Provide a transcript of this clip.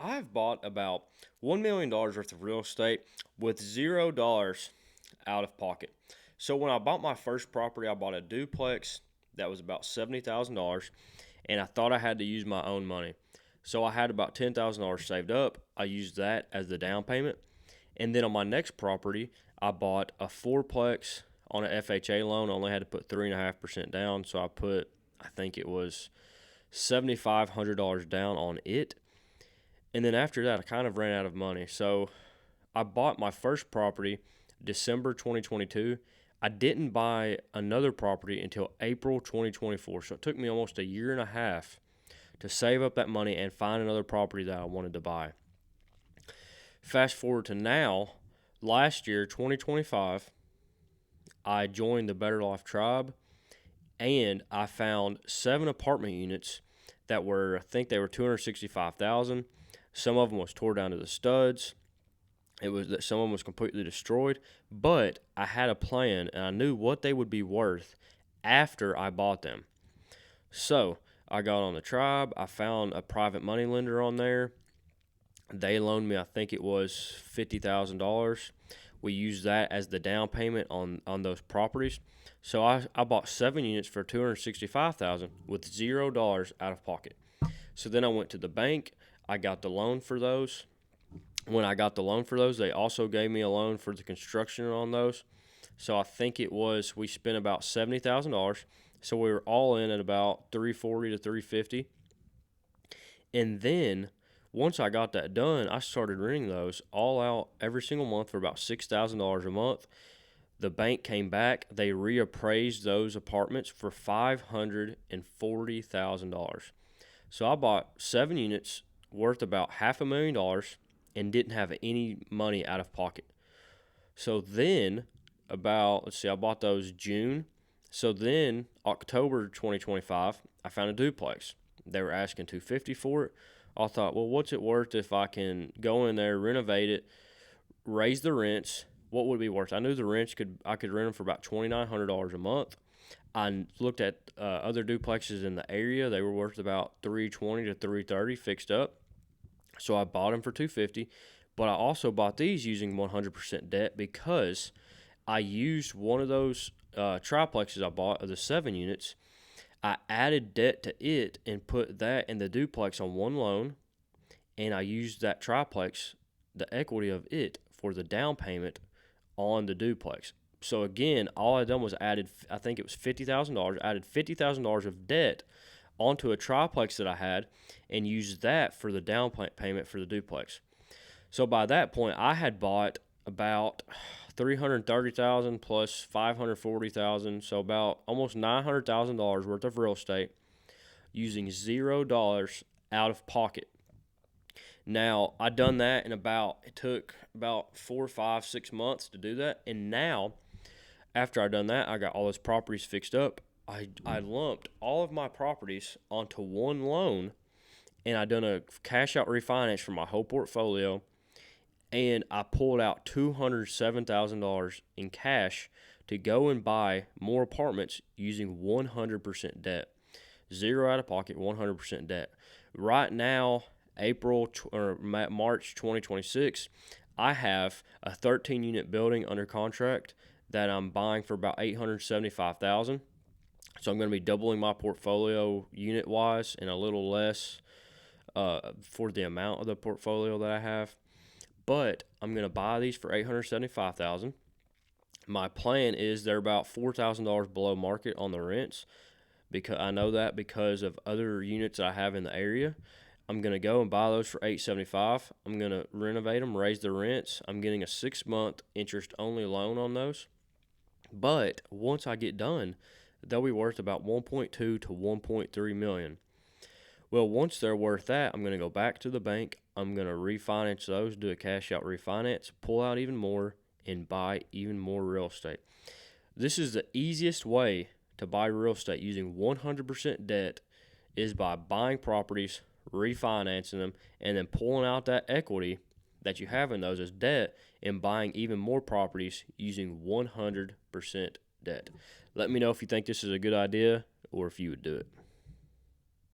I've bought about $1 million worth of real estate with $0 out of pocket. So when I bought my first property, I bought a duplex that was about $70,000, and I thought I had to use my own money. So I had about $10,000 saved up. I used that as the down payment. And then on my next property, I bought a fourplex on an FHA loan. I only had to put 3.5% down. So I think it was $7,500 down on it. And then after that, I kind of ran out of money. So I bought my first property December 2022. I didn't buy another property until April 2024. So it took me almost a year and a half to save up that money and find another property that I wanted to buy. Fast forward to now, last year, 2025, I joined the Better Life Tribe and I found 7 apartment units that were, I think they were 265,000. Some of them was tore down to the studs. It was that some of them was completely destroyed, but I had a plan and I knew what they would be worth after I bought them. So I got on the tribe. I found a private money lender on there. They loaned me, I think it was $50,000. We used that as the down payment on those properties. So I bought 7 units for $265,000 with $0 out of pocket. So then I went to the bank. I got the loan for those. When I got the loan for those, they also gave me a loan for the construction on those. So I think we spent about $70,000. So we were all in at about 340 to 350. And then once I got that done, I started renting those all out every single month for about $6,000 a month. The bank came back, they reappraised those apartments for $540,000. So I bought 7 units worth about $500,000 and didn't have any money out of pocket. So then I bought those June. So then October 2025, I found a duplex. They were asking $250 for it. I thought, well, what's it worth if I can go in there, renovate it, raise the rents? What would it be worth? I knew the rents I could rent them for about $2,900 a month. I looked at other duplexes in the area. They were worth about $320 to $330 fixed up. So I bought them for $250, but I also bought these using 100% debt because I used one of those triplexes I bought of the 7 units. I added debt to it and put that and the duplex on one loan, and I used that triplex, the equity of it, for the down payment on the duplex. So again, all I done was added, I think it was $50,000, added $50,000 of debt onto a triplex that I had and used that for the down payment for the duplex. So by that point, I had bought about $330,000 plus $540,000, so about almost $900,000 worth of real estate using $0 out of pocket. Now I done that it took about 4, 5, 6 months to do that, and now after I done that, I got all those properties fixed up. I lumped all of my properties onto one loan, and I done a cash out refinance for my whole portfolio, and I pulled out $207,000 in cash to go and buy more apartments using 100% debt. Zero out of pocket, 100% debt. Right now, March 2026, I have a 13-unit building under contract that I'm buying for about $875,000. So I'm going to be doubling my portfolio unit-wise and a little less for the amount of the portfolio that I have. But I'm going to buy these for $875,000. My plan is they're about $4,000 below market on the rents, because I know that because of other units I have in the area. I'm going to go and buy those for $875,000. I'm going to renovate them, raise the rents. I'm getting a 6-month interest-only loan on those. But once I get done, they'll be worth about $1.2 to $1.3 million. Well, once they're worth that, I'm going to go back to the bank. I'm going to refinance those, do a cash out refinance, pull out even more, and buy even more real estate. This is the easiest way to buy real estate using 100% debt, is by buying properties, refinancing them, and then pulling out that equity that you have in those as debt and buying even more properties using 100% debt. Let me know if you think this is a good idea or if you would do it.